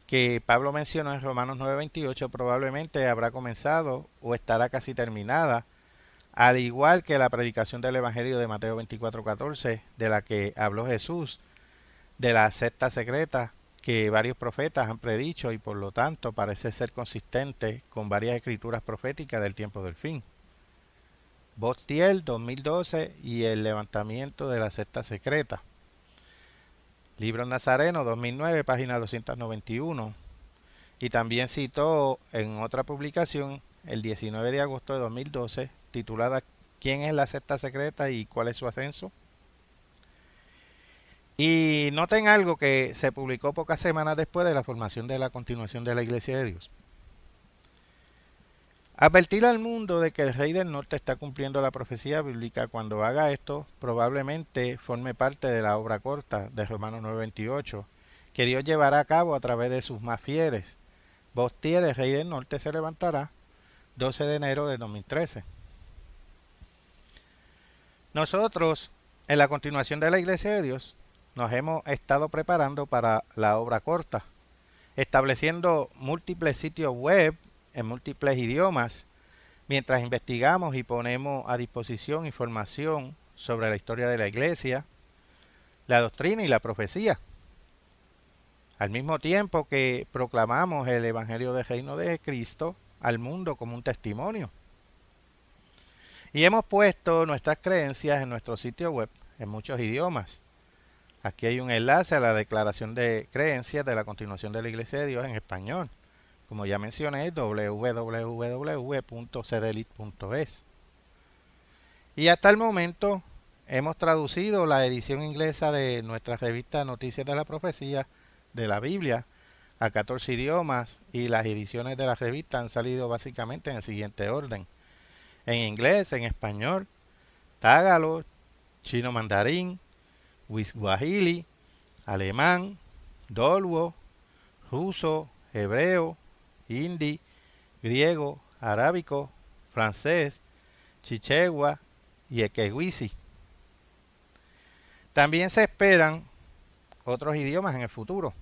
Speaker 1: que Pablo mencionó en Romanos 9:28 probablemente habrá comenzado o estará casi terminada, al igual que la predicación del Evangelio de Mateo 24:14, de la que habló Jesús, de la secta secreta que varios profetas han predicho y por lo tanto parece ser consistente con varias escrituras proféticas del tiempo del fin. Bostiel 2012 y el levantamiento de la secta secreta. Libro Nazareno 2009, página 291. Y también citó en otra publicación el 19 de agosto de 2012 titulada ¿Quién es la secta secreta y cuál es su ascenso? Y noten algo que se publicó pocas semanas después de la formación de la continuación de la Iglesia de Dios. Advertir al mundo de que el rey del norte está cumpliendo la profecía bíblica. Cuando haga esto, probablemente forme parte de la obra corta de Romanos 9:28, que Dios llevará a cabo a través de sus más fieles. Bostiel, el rey del norte, se levantará 12 de enero de 2013. Nosotros, en la continuación de la Iglesia de Dios, nos hemos estado preparando para la obra corta, estableciendo múltiples sitios web en múltiples idiomas, mientras investigamos y ponemos a disposición información sobre la historia de la Iglesia, la doctrina y la profecía, al mismo tiempo que proclamamos el Evangelio del Reino de Cristo al mundo como un testimonio. Y hemos puesto nuestras creencias en nuestro sitio web en muchos idiomas. Aquí hay un enlace a la declaración de creencias de la continuación de la Iglesia de Dios en español. Como ya mencioné, www.cdelit.es. Y hasta el momento hemos traducido la edición inglesa de nuestra revista Noticias de la Profecía de la Biblia a 14 idiomas y las ediciones de la revista han salido básicamente en el siguiente orden. En inglés, en español, tagalo, chino mandarín, swahili, alemán, dolwo, ruso, hebreo, hindi, griego, arábico, francés, chichegua y equeguisi. También se esperan otros idiomas en el futuro.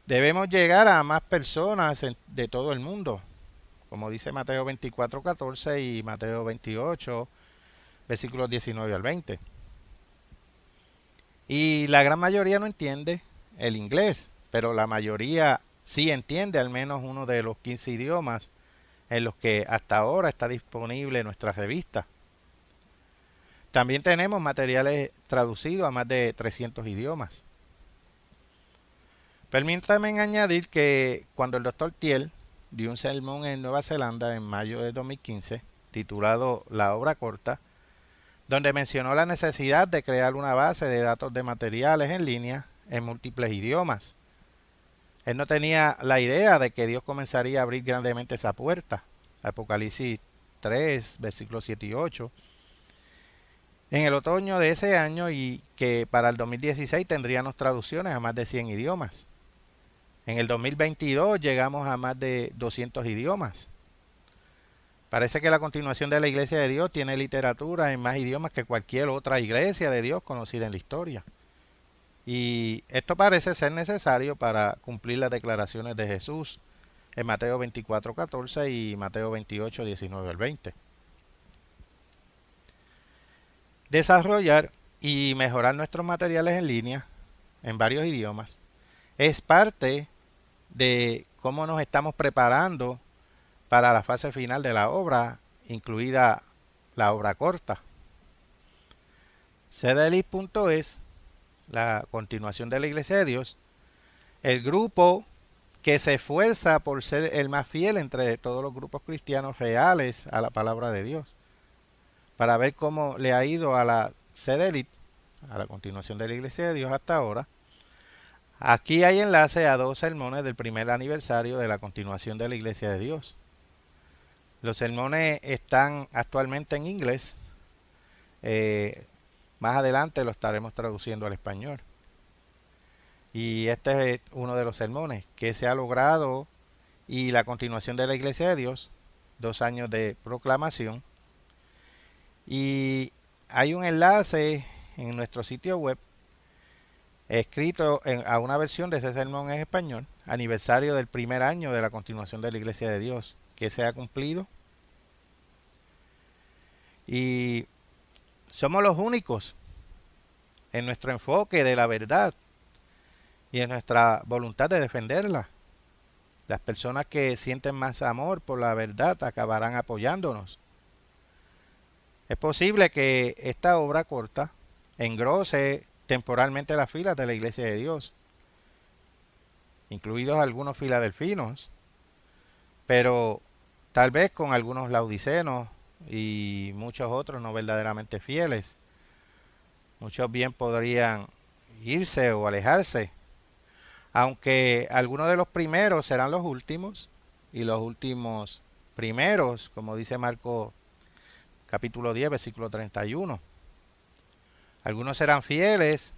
Speaker 1: Debemos llegar a más personas de todo el mundo, como dice Mateo 24:14 y Mateo 28, versículos 19 al 20. Y la gran mayoría no entiende el inglés, pero la mayoría sí entiende al menos uno de los 15 idiomas en los que hasta ahora está disponible nuestra revista. También tenemos materiales traducidos a más de 300 idiomas. Permítanme añadir que cuando el Dr. Thiel dio un sermón en Nueva Zelanda en mayo de 2015, titulado La obra corta, donde mencionó la necesidad de crear una base de datos de materiales en línea en múltiples idiomas. Él no tenía la idea de que Dios comenzaría a abrir grandemente esa puerta. Apocalipsis 3, versículos 7 y 8. En el otoño de ese año y que para el 2016 tendríamos traducciones a más de 100 idiomas. En el 2022 llegamos a más de 200 idiomas. Parece que la continuación de la Iglesia de Dios tiene literatura en más idiomas que cualquier otra iglesia de Dios conocida en la historia. Y esto parece ser necesario para cumplir las declaraciones de Jesús en Mateo 24:14 y Mateo 28:19 al 20. Desarrollar y mejorar nuestros materiales en línea en varios idiomas es parte de cómo nos estamos preparando para la fase final de la obra, incluida la obra corta. cdelit.es, la continuación de la Iglesia de Dios, el grupo que se esfuerza por ser el más fiel entre todos los grupos cristianos reales a la palabra de Dios, para ver cómo le ha ido a la cdelit, a la continuación de la Iglesia de Dios hasta ahora. Aquí hay enlace a 2 sermones del primer aniversario de la continuación de la Iglesia de Dios. Los sermones están actualmente en inglés. Más adelante lo estaremos traduciendo al español. Y este es uno de los sermones que se ha logrado y la continuación de la Iglesia de Dios, 2 años de proclamación. Y hay un enlace en nuestro sitio web escrito a una versión de ese sermón en español, aniversario del primer año de la continuación de la Iglesia de Dios, que se ha cumplido. Y somos los únicos en nuestro enfoque de la verdad y en nuestra voluntad de defenderla. Las personas que sienten más amor por la verdad acabarán apoyándonos. Es posible que esta obra corta engrose temporalmente las filas de la Iglesia de Dios, incluidos algunos filadelfinos, pero tal vez con algunos laodicenos y muchos otros no verdaderamente fieles. Muchos bien podrían irse o alejarse, aunque algunos de los primeros serán los últimos y los últimos primeros, como dice Marcos capítulo 10, versículo 31. Algunos serán fieles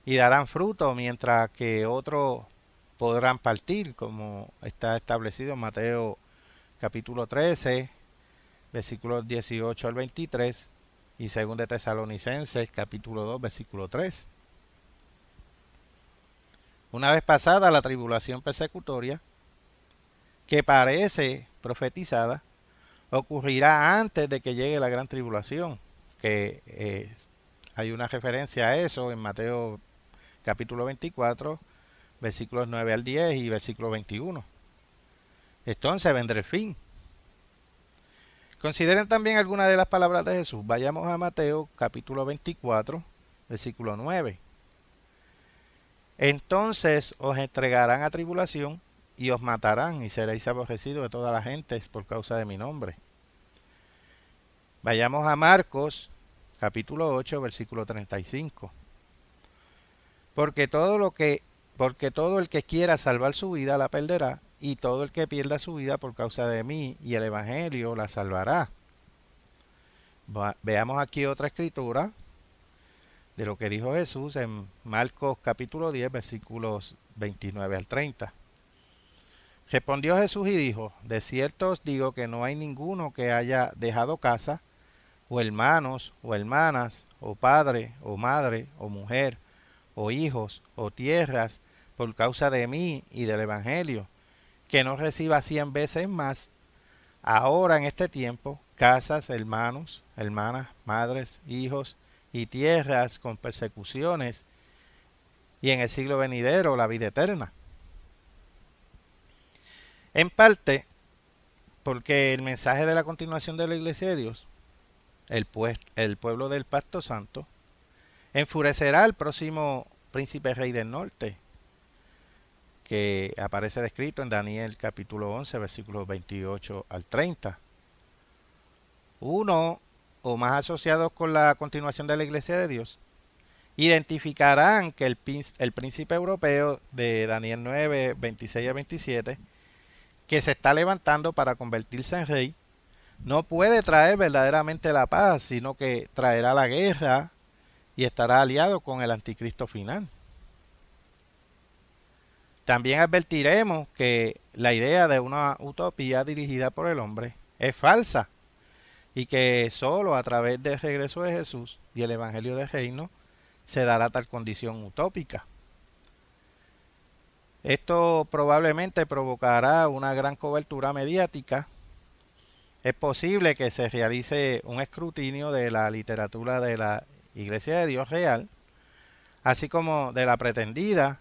Speaker 1: y darán fruto, mientras que otros podrán partir, como está establecido en Mateo capítulo 13, versículos 18 al 23, y 2 de Tesalonicenses capítulo 2, versículo 3. Una vez pasada la tribulación persecutoria, que parece profetizada, ocurrirá antes de que llegue la gran tribulación, que hay una referencia a eso en Mateo capítulo 24, versículos 9 al 10 y versículo 21. Entonces vendrá el fin. Consideren también algunas de las palabras de Jesús. Vayamos a Mateo capítulo 24, versículo 9. Entonces os entregarán a tribulación y os matarán y seréis aborrecidos de todas las gentes por causa de mi nombre. Vayamos a Marcos capítulo 8, versículo 35. Porque todo el que quiera salvar su vida la perderá, y todo el que pierda su vida por causa de mí y el evangelio la salvará. Veamos aquí otra escritura de lo que dijo Jesús en Marcos capítulo 10, versículos 29 al 30. Respondió Jesús y dijo: de cierto os digo que no hay ninguno que haya dejado casa, o hermanos, o hermanas, o padre, o madre, o mujer, o hijos, o tierras, por causa de mí y del evangelio, que no reciba 100 veces más, ahora en este tiempo, casas, hermanos, hermanas, madres, hijos y tierras con persecuciones, y en el siglo venidero la vida eterna. En parte, porque el mensaje de la continuación de la Iglesia de Dios, el pueblo del pacto santo, enfurecerá al próximo príncipe rey del norte, que aparece descrito en Daniel capítulo 11, versículos 28 al 30. Uno o más asociados con la continuación de la Iglesia de Dios identificarán que el príncipe europeo de Daniel 9, 26 a 27, que se está levantando para convertirse en rey, no puede traer verdaderamente la paz, sino que traerá la guerra y estará aliado con el anticristo final. También advertiremos que la idea de una utopía dirigida por el hombre es falsa y que solo a través del regreso de Jesús y el Evangelio del Reino se dará tal condición utópica. Esto probablemente provocará una gran cobertura mediática. Es posible que se realice un escrutinio de la literatura de la Iglesia de Dios real, así como de la pretendida,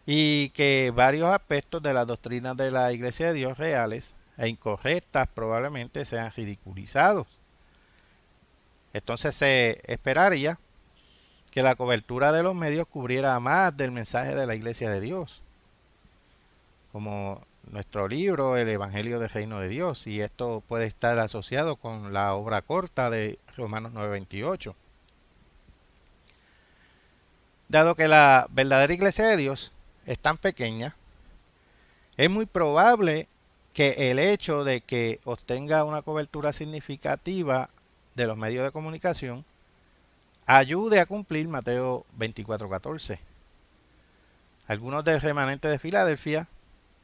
Speaker 1: y que varios aspectos de las doctrinas de la Iglesia de Dios reales e incorrectas probablemente sean ridiculizados. Entonces se esperaría que la cobertura de los medios cubriera más del mensaje de la Iglesia de Dios, como nuestro libro, el Evangelio del Reino de Dios, y esto puede estar asociado con la obra corta de Romanos 9:28. Dado que la verdadera Iglesia de Dios es tan pequeña, es muy probable que el hecho de que obtenga una cobertura significativa de los medios de comunicación ayude a cumplir Mateo 24:14. Algunos del remanente de Filadelfia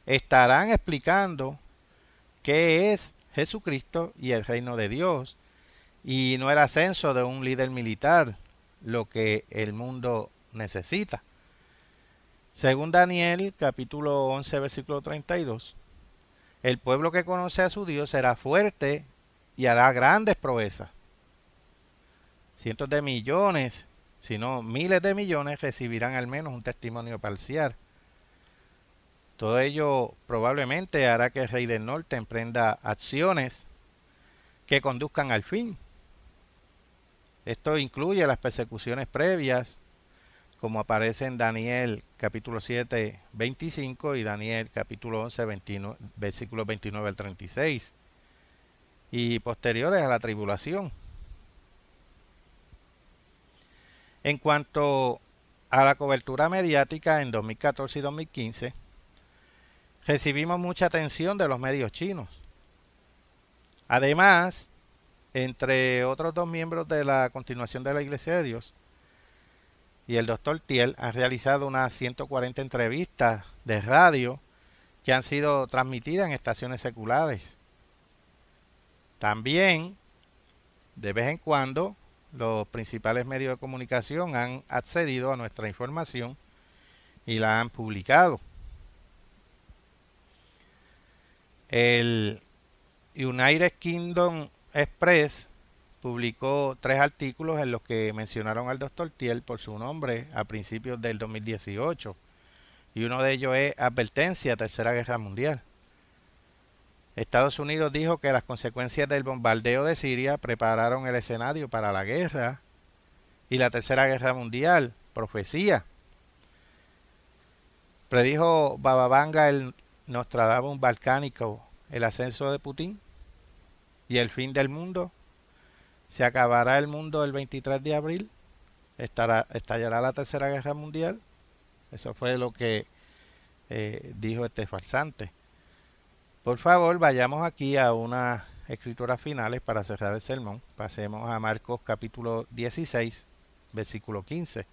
Speaker 1: estarán explicando qué es Jesucristo y el reino de Dios, y no el ascenso de un líder militar, lo que el mundo necesita. Según Daniel, capítulo 11, versículo 32, el pueblo que conoce a su Dios será fuerte y hará grandes proezas. Cientos de millones, si no miles de millones, recibirán al menos un testimonio parcial. Todo ello probablemente hará que el rey del norte emprenda acciones que conduzcan al fin. Esto incluye las persecuciones previas, como aparece en Daniel capítulo 7, 25 y Daniel capítulo 11, 29, versículos 29 al 36, y posteriores a la tribulación. En cuanto a la cobertura mediática en 2014 y 2015, recibimos mucha atención de los medios chinos. Además, entre otros dos miembros de la continuación de la Iglesia de Dios y el Dr. Thiel han realizado unas 140 entrevistas de radio que han sido transmitidas en estaciones seculares. También, de vez en cuando, los principales medios de comunicación han accedido a nuestra información y la han publicado. El United Kingdom Express publicó 3 artículos en los que mencionaron al Dr. Thiel por su nombre a principios del 2018, y uno de ellos es Advertencia, Tercera Guerra Mundial. Estados Unidos dijo que las consecuencias del bombardeo de Siria prepararon el escenario para la guerra y la Tercera Guerra Mundial. Profecía. Predijo Baba Vanga el Nostradamus balcánico el ascenso de Putin y el fin del mundo. Se acabará el mundo el 23 de abril. Estallará la Tercera Guerra Mundial. Eso fue lo que dijo este farsante. Por favor, vayamos aquí a unas escrituras finales para cerrar el sermón. Pasemos a Marcos capítulo 16, versículo 15.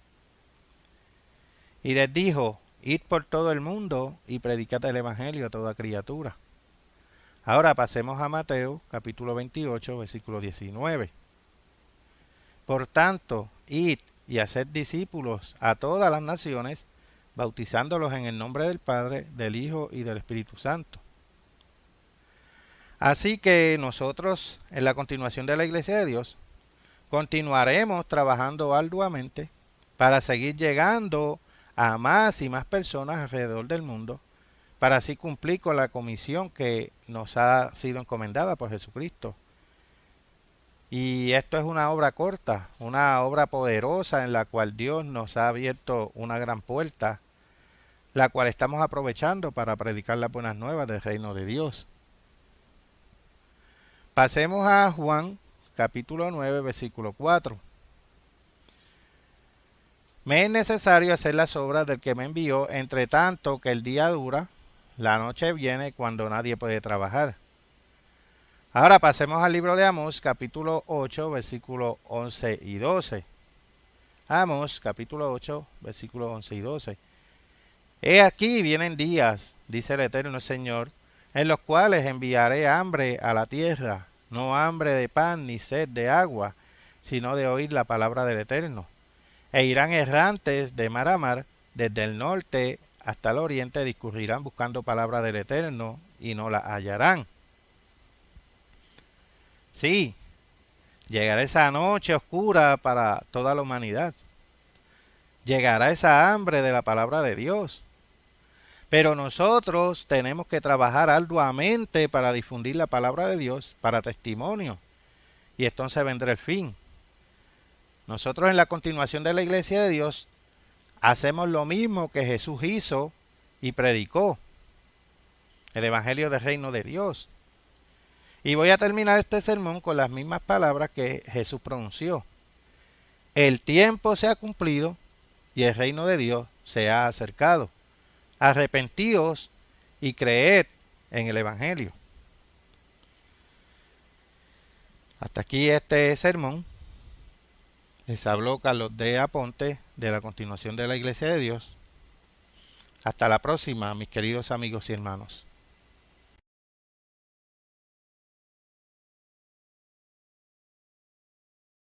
Speaker 1: Y les dijo: id por todo el mundo y predicad el evangelio a toda criatura. Ahora pasemos a Mateo capítulo 28, versículo 19. Por tanto, id y haced discípulos a todas las naciones, bautizándolos en el nombre del Padre, del Hijo y del Espíritu Santo. Así que nosotros, en la continuación de la Iglesia de Dios, continuaremos trabajando arduamente para seguir llegando a más y más personas alrededor del mundo, para así cumplir con la comisión que nos ha sido encomendada por Jesucristo. Y esto es una obra corta, una obra poderosa en la cual Dios nos ha abierto una gran puerta, la cual estamos aprovechando para predicar las buenas nuevas del reino de Dios. Pasemos a Juan capítulo 9, versículo 4. Me es necesario hacer las obras del que me envió, entre tanto que el día dura, la noche viene cuando nadie puede trabajar. Ahora pasemos al libro de Amós, capítulo 8, versículos 11 y 12. Amós, capítulo 8, versículos 11 y 12. He aquí vienen días, dice el Eterno Señor, en los cuales enviaré hambre a la tierra, no hambre de pan ni sed de agua, sino de oír la palabra del Eterno. E irán errantes de mar a mar, desde el norte hasta el oriente, discurrirán buscando palabra del Eterno, y no la hallarán. Sí, llegará esa noche oscura para toda la humanidad. Llegará esa hambre de la palabra de Dios. Pero nosotros tenemos que trabajar arduamente para difundir la palabra de Dios, para testimonio. Y entonces vendrá el fin. Nosotros en la continuación de la Iglesia de Dios hacemos lo mismo que Jesús hizo y predicó, el Evangelio del Reino de Dios. Y voy a terminar este sermón con las mismas palabras que Jesús pronunció. El tiempo se ha cumplido y el reino de Dios se ha acercado. Arrepentíos y creed en el Evangelio. Hasta aquí este sermón. Les habló Carlos D. Aponte de la Continuación de la Iglesia de Dios. Hasta la próxima, mis queridos amigos y hermanos.